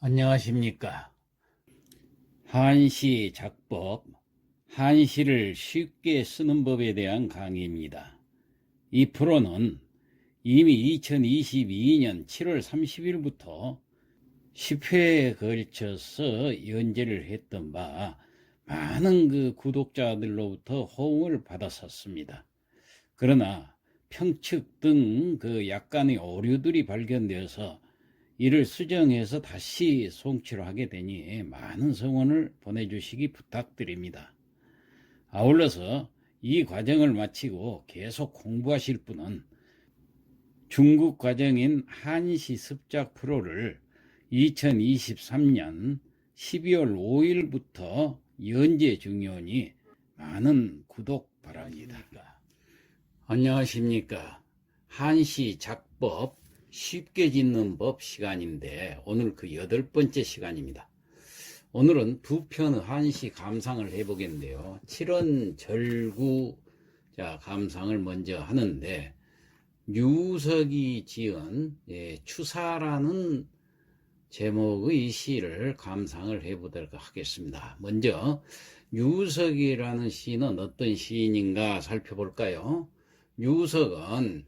안녕하십니까. 한시 작법, 한시를 쉽게 쓰는 법에 대한 강의입니다. 이 프로는 이미 2022년 7월 30일부터 10회에 걸쳐서 연재를 했던 바 많은 구독자들로부터 호응을 받았었습니다. 그러나 평측 등 약간의 오류들이 발견되어서 이를 수정해서 다시 송치를 하게 되니 많은 성원을 보내주시기 부탁드립니다. 아울러서 이 과정을 마치고 계속 공부하실 분은 중국 과정인 한시 습작 프로를 2023년 12월 5일부터 연재 중이오니 많은 구독 바랍니다. 안녕하십니까. 한시 작법 쉽게 짓는 법 시간인데 오늘 8번째 시간입니다. 오늘은 두 편의 한시 감상을 해보겠는데요. 7원 절구 감상을 먼저 하는데 유석이 지은 추사라는 제목의 시를 감상을 해보도록 하겠습니다. 먼저 유석이라는 시는 어떤 시인인가 살펴볼까요? 유석은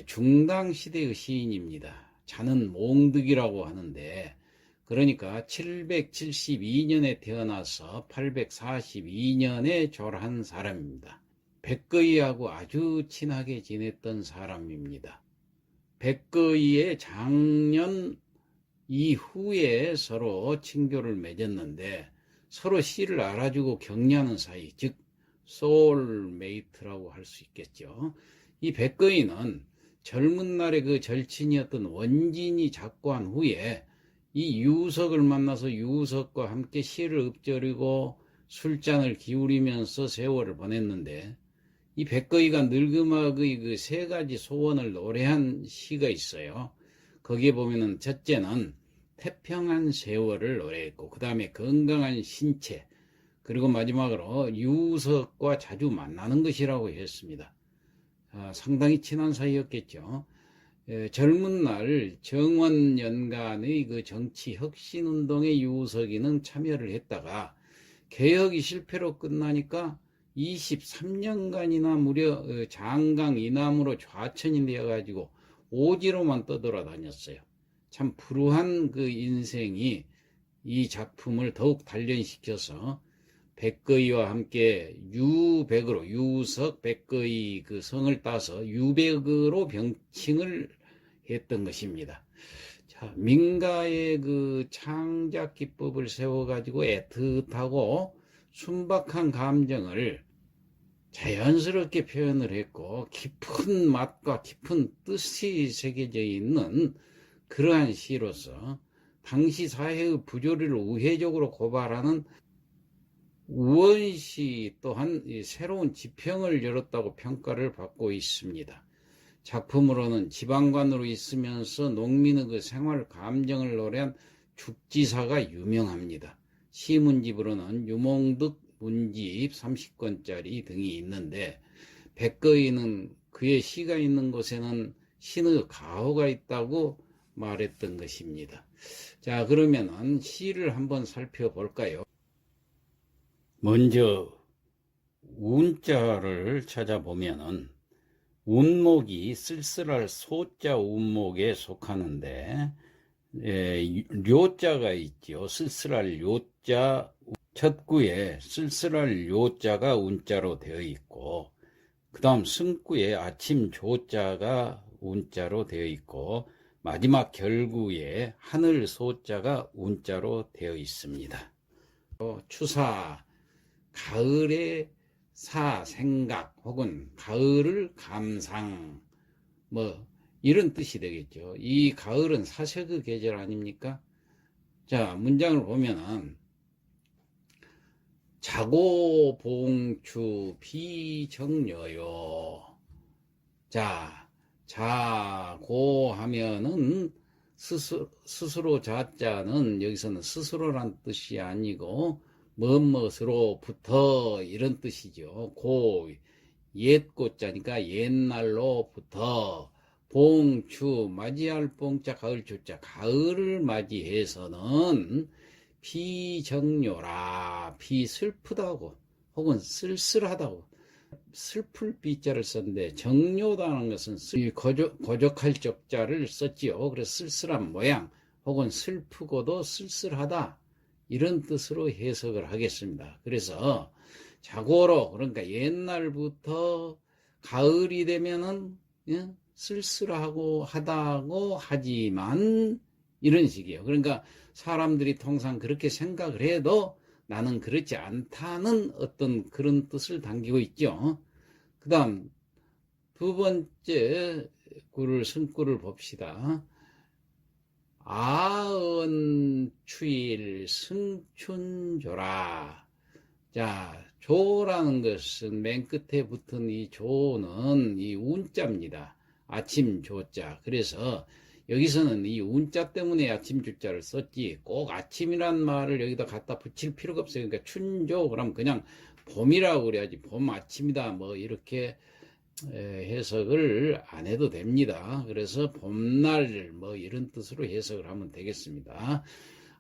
중당시대의 시인입니다. 자는 몽득이라고 하는데 그러니까 772년에 태어나서 842년에 졸한 사람입니다. 백거이하고 아주 친하게 지냈던 사람입니다. 백거이의 장년 이후에 서로 친교를 맺었는데 서로 시를 알아주고 격려하는 사이, 즉 소울메이트라고 할 수 있겠죠. 이 백거이는 젊은 날의 절친이었던 원진이 작고한 후에 이 유석을 만나서 유석과 함께 시를 읊조리고 술잔을 기울이면서 세월을 보냈는데 이 백거이가 늙음악의 3가지 소원을 노래한 시가 있어요. 거기에 보면은 첫째는 태평한 세월을 노래했고 그 다음에 건강한 신체, 그리고 마지막으로 유석과 자주 만나는 것이라고 했습니다. 상당히 친한 사이였겠죠. 젊은 날 정원연간의 정치 혁신운동에 유석이는 참여를 했다가 개혁이 실패로 끝나니까 23년간이나 무려 장강 이남으로 좌천이 되어가지고 오지로만 떠돌아다녔어요. 참 불우한 인생이 이 작품을 더욱 단련시켜서 백거이와 함께 유백으로, 유석 백거이 성을 따서 유백으로 병칭을 했던 것입니다. 자, 민가의 창작 기법을 세워가지고 애틋하고 순박한 감정을 자연스럽게 표현을 했고 깊은 맛과 깊은 뜻이 새겨져 있는 그러한 시로서 당시 사회의 부조리를 우회적으로 고발하는 우원시 또한 새로운 지평을 열었다고 평가를 받고 있습니다. 작품으로는 지방관으로 있으면서 농민의 생활 감정을 노래한 죽지사가 유명합니다. 시문집으로는 유몽득 문집 30권짜리 등이 있는데 백거이는 그의 시가 있는 곳에는 신의 가호가 있다고 말했던 것입니다. 자, 그러면은 시를 한번 살펴볼까요? 먼저 운자를 찾아보면은 운목이 쓸쓸할 소자 운목에 속하는데 료자가 있죠. 쓸쓸할 료자, 첫 구에 쓸쓸할 료자가 운자로 되어 있고 그 다음 승구에 아침 조자가 운자로 되어 있고 마지막 결구에 하늘 소자가 운자로 되어 있습니다. 추사, 가을의 생각 혹은 가을을 감상 이런 뜻이 되겠죠. 이 가을은 사색의 계절 아닙니까? 자, 문장을 보면은 자고 봉추 비정려요. 자, 자고 하면은 스스로 자자는 여기서는 스스로란 뜻이 아니고 무엇으로부터 이런 뜻이죠. 옛 고자니까 옛날로부터 봉추 맞이할 봉자 가을 주자 가을을 맞이해서는 비정료라 비슬프다고 혹은 쓸쓸하다고 슬플 비자를 썼는데 정료다는 것은 고적할 적자를 썼지요. 그래서 쓸쓸한 모양 혹은 슬프고도 쓸쓸하다 이런 뜻으로 해석을 하겠습니다. 그래서 자고로 그러니까 옛날부터 가을이 되면은 쓸쓸하고 하다고 하지만 이런 식이에요. 그러니까 사람들이 통상 그렇게 생각을 해도 나는 그렇지 않다는 어떤 그런 뜻을 담기고 있죠. 그 다음 두 번째 승구를 봅시다. 아은 추일 승춘조라. 자, 조라는 것은 맨 끝에 붙은 이 조는 이 운자입니다. 아침 조자. 그래서 여기서는 이 운자 때문에 아침 주자를 썼지 꼭 아침이란 말을 여기다 갖다 붙일 필요가 없어요. 그러니까 춘조 그러면 그냥 봄이라고 그래야지 봄 아침이다 뭐 이렇게 해석을 안 해도 됩니다. 그래서 봄날 뭐 이런 뜻으로 해석을 하면 되겠습니다.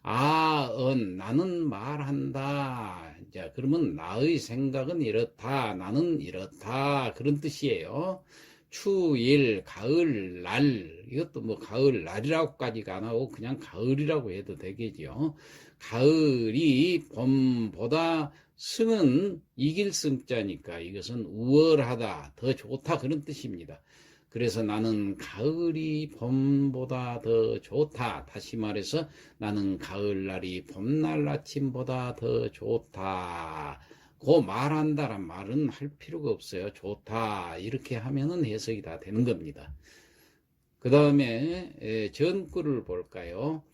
나는 말한다. 자, 그러면 나의 생각은 이렇다. 나는 이렇다. 그런 뜻이에요. 추일, 가을, 날. 이것도 뭐 가을, 날이라고까지가 안 하고 그냥 가을이라고 해도 되겠죠. 가을이 봄보다 승은 이길 승자니까 이것은 우월하다, 더 좋다 그런 뜻입니다. 그래서 나는 가을이 봄보다 더 좋다. 다시 말해서 나는 가을날이 봄날 아침보다 더 좋다. 그 말한다란 말은 할 필요가 없어요. 좋다. 이렇게 하면은 해석이 다 되는 겁니다. 그 다음에 전구를 볼까요?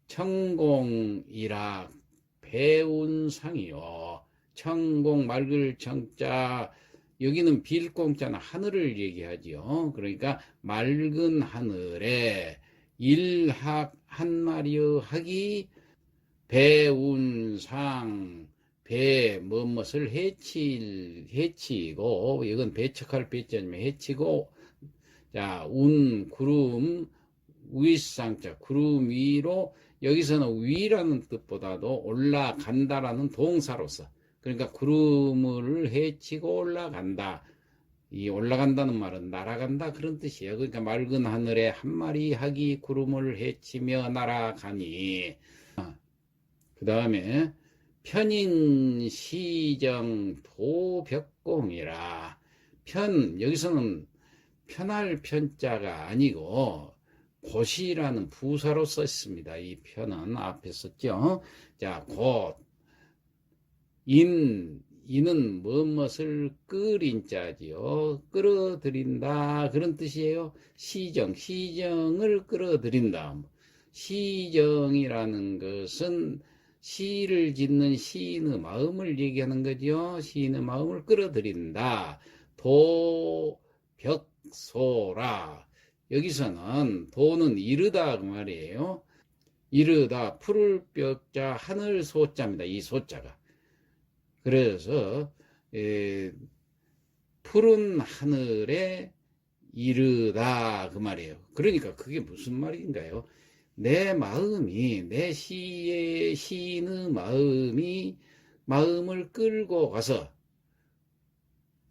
천공이락 배운상이요. 천공 맑을 청자 여기는 빌공자는 하늘을 얘기하지요. 그러니까 맑은 하늘에 일학 한마리의 학이 배운상 배 무엇을 해치고 이건 배척할 배자면 해치고 자 구름 위상자 구름 위로 여기서는 위라는 뜻보다도 올라간다라는 동사로서 그러니까 구름을 헤치고 올라간다. 이 올라간다는 말은 날아간다 그런 뜻이에요. 그러니까 맑은 하늘에 한 마리 학이 구름을 헤치며 날아가니. 그 다음에 편인 시정 도벽공이라. 여기서는 편할 편자가 아니고 곧이라는 부사로 썼습니다. 이 편은 앞에 썼죠. 자, 이는 무엇을 끓인 자지요. 끌어들인다 그런 뜻이에요. 시정을 끌어들인다. 시정이라는 것은 시를 짓는 시인의 마음을 얘기하는 거죠. 시인의 마음을 끌어들인다. 도벽소라. 여기서는 도는 이르다 그 말이에요. 이르다 푸를 벽자 하늘 소자입니다. 이 소자가. 그래서 푸른 하늘에 이르다 그 말이에요. 그러니까 그게 무슨 말인가요? 내 마음이 내 시인의 마음을 끌고 가서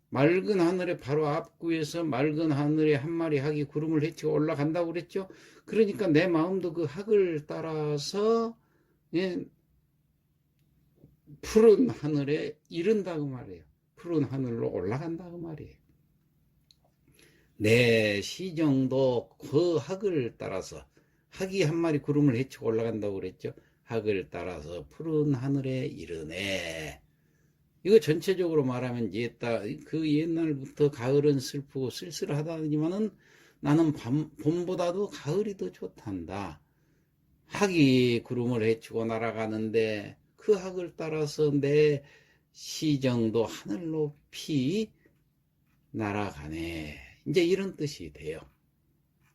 맑은 하늘에 바로 앞구에서 맑은 하늘에 한 마리 학이 구름을 헤치고 올라간다고 그랬죠. 그러니까 내 마음도 그 학을 따라서 푸른 하늘에 이른다고 말이에요. 푸른 하늘로 올라간다고 말이에요. 내 시정도 그 학을 따라서 학이 한 마리 구름을 헤치고 올라간다고 그랬죠. 학을 따라서 푸른 하늘에 이르네. 이거 전체적으로 말하면 그 옛날부터 가을은 슬프고 쓸쓸하다지만은 나는 봄보다도 가을이 더 좋단다. 학이 구름을 헤치고 날아가는데 그 학을 따라서 내 시정도 하늘 높이 날아가네. 이제 이런 뜻이 돼요.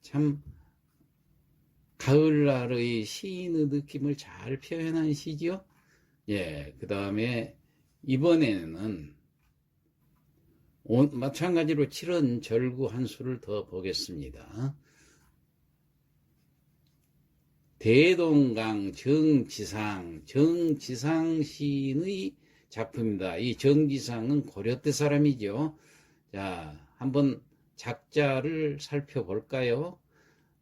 참 가을날의 시인의 느낌을 잘 표현한 시지요. 예, 그 다음에 이번에는 마찬가지로 칠은 절구 한 수를 더 보겠습니다. 대동강 정지상, 정지상 시인의 작품입니다. 이 정지상은 고려때 사람이죠. 자, 한번 작자를 살펴볼까요?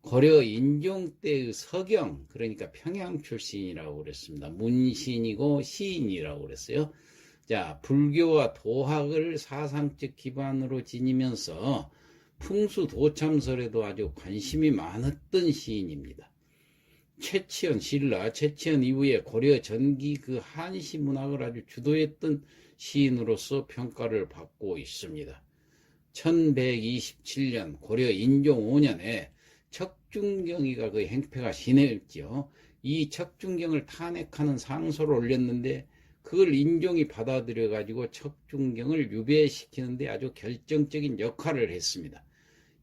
고려 인종 때의 서경, 그러니까 평양 출신이라고 그랬습니다. 문신이고 시인이라고 그랬어요. 자, 불교와 도학을 사상적 기반으로 지니면서 풍수 도참설에도 아주 관심이 많았던 시인입니다. 최치현, 신라, 최치현 이후에 고려 전기 그 한시 문학을 아주 주도했던 시인으로서 평가를 받고 있습니다. 1127년 고려 인종 5년에 척중경이가 그 행패가 심했죠. 이 척중경을 탄핵하는 상소를 올렸는데 그걸 인종이 받아들여 가지고 척중경을 유배시키는데 아주 결정적인 역할을 했습니다.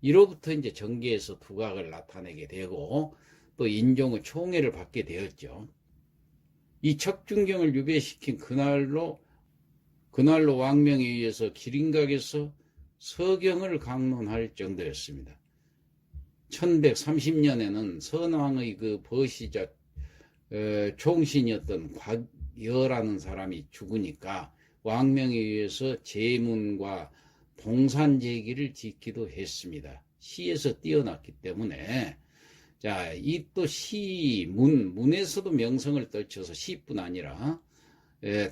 이로부터 이제 정계에서 두각을 나타내게 되고 또 인종의 총애를 받게 되었죠. 이 척중경을 유배시킨 그날로 왕명에 의해서 기린각에서 서경을 강론할 정도였습니다. 1130년에는 선왕의 그 버시자 총신이었던 곽여라는 사람이 죽으니까 왕명에 의해서 제문과 동산제기를 짓기도 했습니다. 시에서 뛰어났기 때문에. 자, 이 또 문에서도 명성을 떨쳐서 시뿐 아니라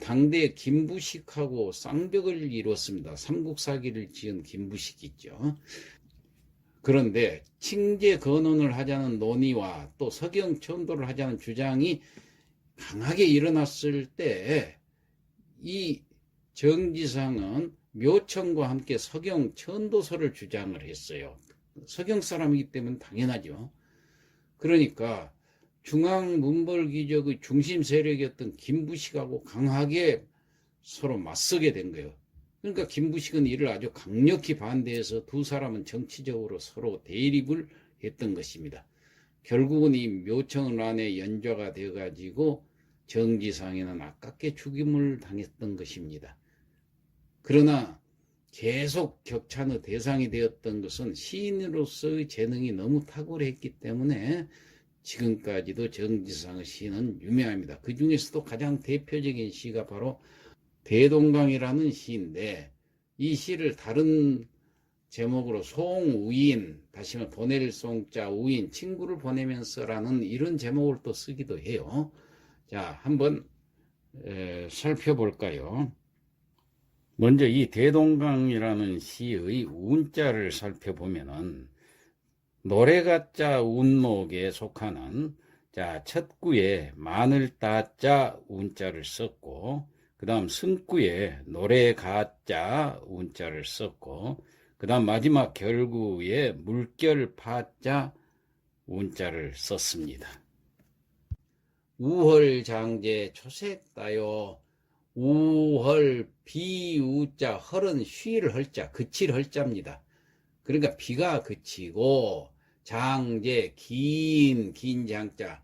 당대 김부식하고 쌍벽을 이뤘습니다. 삼국사기를 지은 김부식 있죠. 그런데 칭제 건원을 하자는 논의와 또 서경 천도를 하자는 주장이 강하게 일어났을 때 이 정지상은 묘청과 함께 서경 천도설을 주장을 했어요. 서경 사람이기 때문에 당연하죠. 그러니까 중앙문벌귀족의 중심 세력이었던 김부식하고 강하게 서로 맞서게 된 거예요. 그러니까 김부식은 이를 아주 강력히 반대해서 두 사람은 정치적으로 서로 대립을 했던 것입니다. 결국은 이 묘청 안에 연좌가 되어가지고 정지상에는 아깝게 죽임을 당했던 것입니다. 그러나 계속 격찬의 대상이 되었던 것은 시인으로서의 재능이 너무 탁월했기 때문에 지금까지도 정지상의 시는 유명합니다. 그 중에서도 가장 대표적인 시가 바로 대동강이라는 시인데 이 시를 다른 제목으로 송우인, 다시 말해 보낼 송자 우인, 친구를 보내면서라는 이런 제목을 또 쓰기도 해요. 자, 한번 살펴볼까요? 먼저 이 대동강이라는 시의 운자를 살펴보면은 노래가자 운목에 속하는 자, 첫 구에 마늘따자 운자를 썼고 그 다음 승구에 노래가자 운자를 썼고 그 다음 마지막 결구에 물결파자 운자를 썼습니다. 우헐장제 초색다요. 우헐 비우자 헐은 쉴 헐자 그칠 헐자입니다. 그러니까 비가 그치고 장제 긴 장자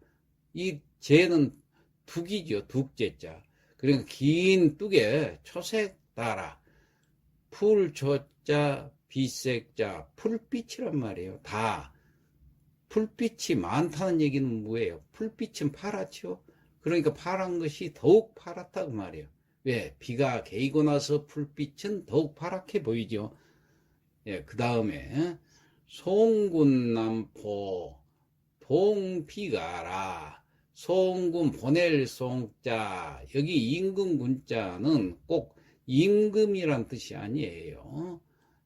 이 제는 둑이죠. 둑제자. 그러니까 긴 뚝에 초색다라 풀초자 비색자 풀빛이란 말이에요. 다 풀빛이 많다는 얘기는 뭐예요? 풀빛은 파랗죠. 그러니까 파란 것이 더욱 파랗다고 말이에요. 왜? 비가 개이고 나서 풀빛은 더욱 파랗게 보이죠. 예, 그 다음에 송군남포 동비가라 송군 보낼 송자 여기 임금군자는 꼭 임금이란 뜻이 아니에요.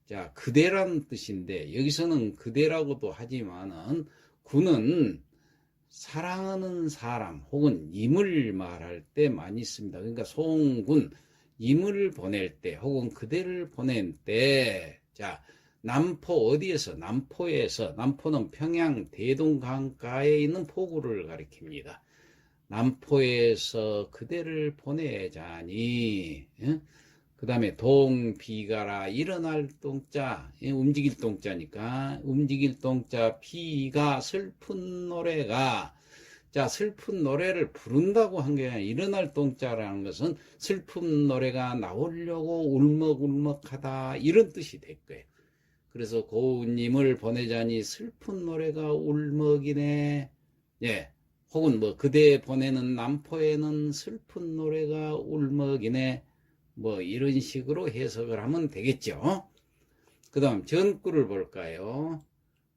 자, 그대라는 뜻인데 여기서는 그대라고도 하지만은 군은 사랑하는 사람 혹은 임을 말할 때 많이 씁니다. 그러니까 송군 임을 보낼 때 혹은 그대를 보낸 때 자, 남포 어디에서? 남포는 평양 대동강가에 있는 포구를 가리킵니다. 남포에서 그대를 보내자니 그 다음에 동비가라 일어날 동자 움직일 동자니까 움직일 동자 비가 슬픈 노래가 자, 슬픈 노래를 부른다고 한 게 아니라 일어날 동자라는 것은 슬픈 노래가 나오려고 울먹울먹하다 이런 뜻이 될 거예요. 그래서 고우님을 보내자니 슬픈 노래가 울먹이네. 예. 혹은 뭐 그대 보내는 남포에는 슬픈 노래가 울먹이네. 뭐 이런 식으로 해석을 하면 되겠죠. 그 다음 전구를 볼까요?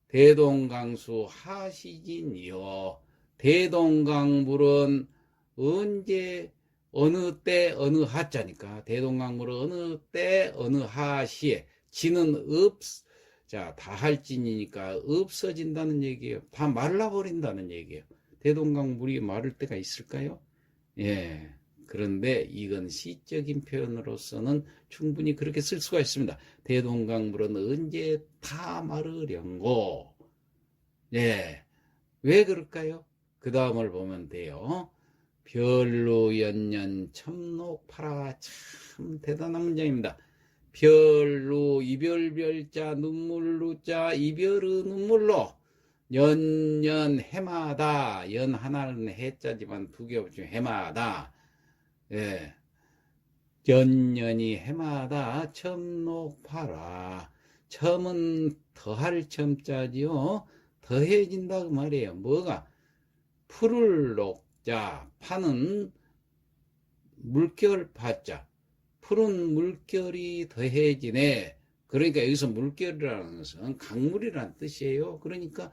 대동강수 하시진이요. 대동강물은 언제 어느 때 어느 하자니까 대동강물은 어느 때 어느 하시에 지는 자, 다할진이니까 없어진다는 얘기예요. 다 말라버린다는 얘기예요. 대동강물이 마를 때가 있을까요? 예. 그런데 이건 시적인 표현으로서는 충분히 그렇게 쓸 수가 있습니다. 대동강물은 언제 다 마르련고. 예. 왜 그럴까요? 그 다음을 보면 돼요. 별루연년 첨록파라. 참 대단한 문장입니다. 별루 이별별자 눈물루자 이별의 눈물로 연년 해마다 연 하나는 해자지만 두 개 없지만 해마다 예. 연년이 해마다 첨록파라. 첨은 더할 첨자지요. 더해진다 그 말이에요. 뭐가? 풀을 녹자 파는 물결 파자. 푸른 물결이 더해지네. 그러니까 여기서 물결이라는 것은 강물이라는 뜻이에요. 그러니까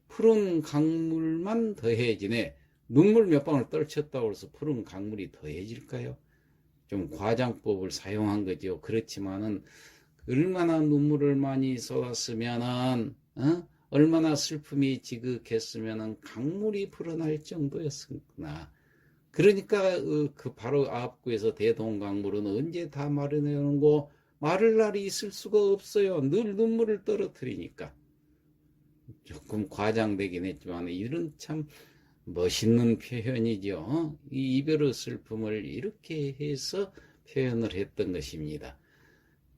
푸른 강물만 더해지네. 눈물 몇 방울 떨쳤다고 해서 푸른 강물이 더해질까요? 좀 과장법을 사용한 거죠. 그렇지만은 얼마나 눈물을 많이 쏟았으면은 얼마나 슬픔이 지극했으면은 강물이 불어날 정도였구나. 그러니까 그 바로 앞구에서 대동강물은 언제 다 마르내는고 마를 날이 있을 수가 없어요. 늘 눈물을 떨어뜨리니까. 조금 과장되긴 했지만 이런 참 멋있는 표현이죠. 이 이별의 슬픔을 이렇게 해서 표현을 했던 것입니다.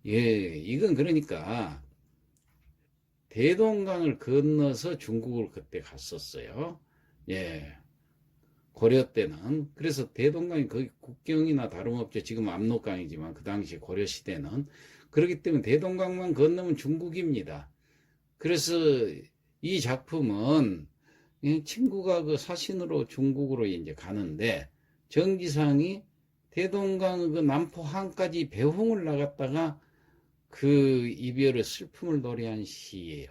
예, 이건 그러니까 대동강을 건너서 중국을 그때 갔었어요. 예. 고려 때는. 그래서 대동강이 거의 국경이나 다름없죠. 지금 압록강이지만 그 당시 고려 시대는. 그렇기 때문에 대동강만 건너면 중국입니다. 그래서 이 작품은 친구가 그 사신으로 중국으로 이제 가는데 정지상이 대동강 그 남포항까지 배홍을 나갔다가 그 이별의 슬픔을 노래한 시예요.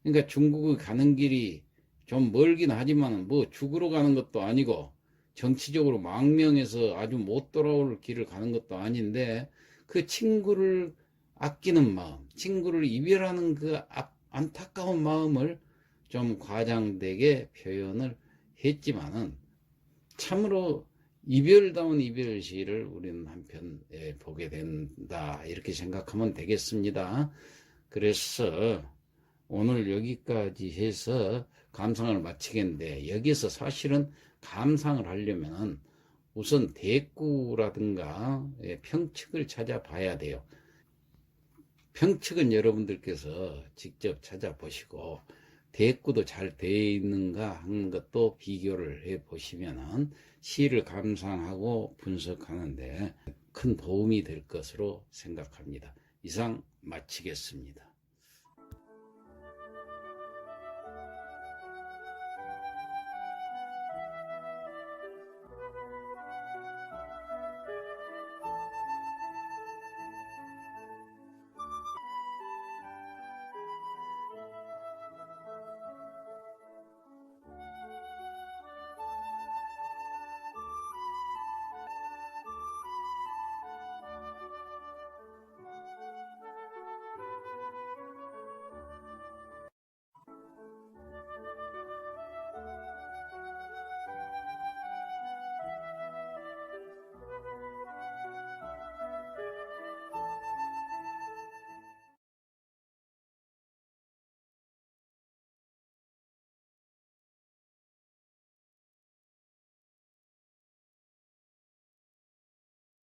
그러니까 중국을 가는 길이 좀 멀긴 하지만 뭐 죽으러 가는 것도 아니고 정치적으로 망명해서 아주 못 돌아올 길을 가는 것도 아닌데 그 친구를 아끼는 마음, 친구를 이별하는 그 안타까운 마음을 좀 과장되게 표현을 했지만은 참으로 이별다운 이별시를 우리는 한편 보게 된다 이렇게 생각하면 되겠습니다. 그래서 오늘 여기까지 해서 감상을 마치겠는데 여기서 사실은 감상을 하려면 우선 대꾸라든가 평측을 찾아봐야 돼요. 평측은 여러분들께서 직접 찾아보시고 대꾸도 잘 되어 있는가 하는 것도 비교를 해 보시면 시를 감상하고 분석하는데 큰 도움이 될 것으로 생각합니다. 이상 마치겠습니다.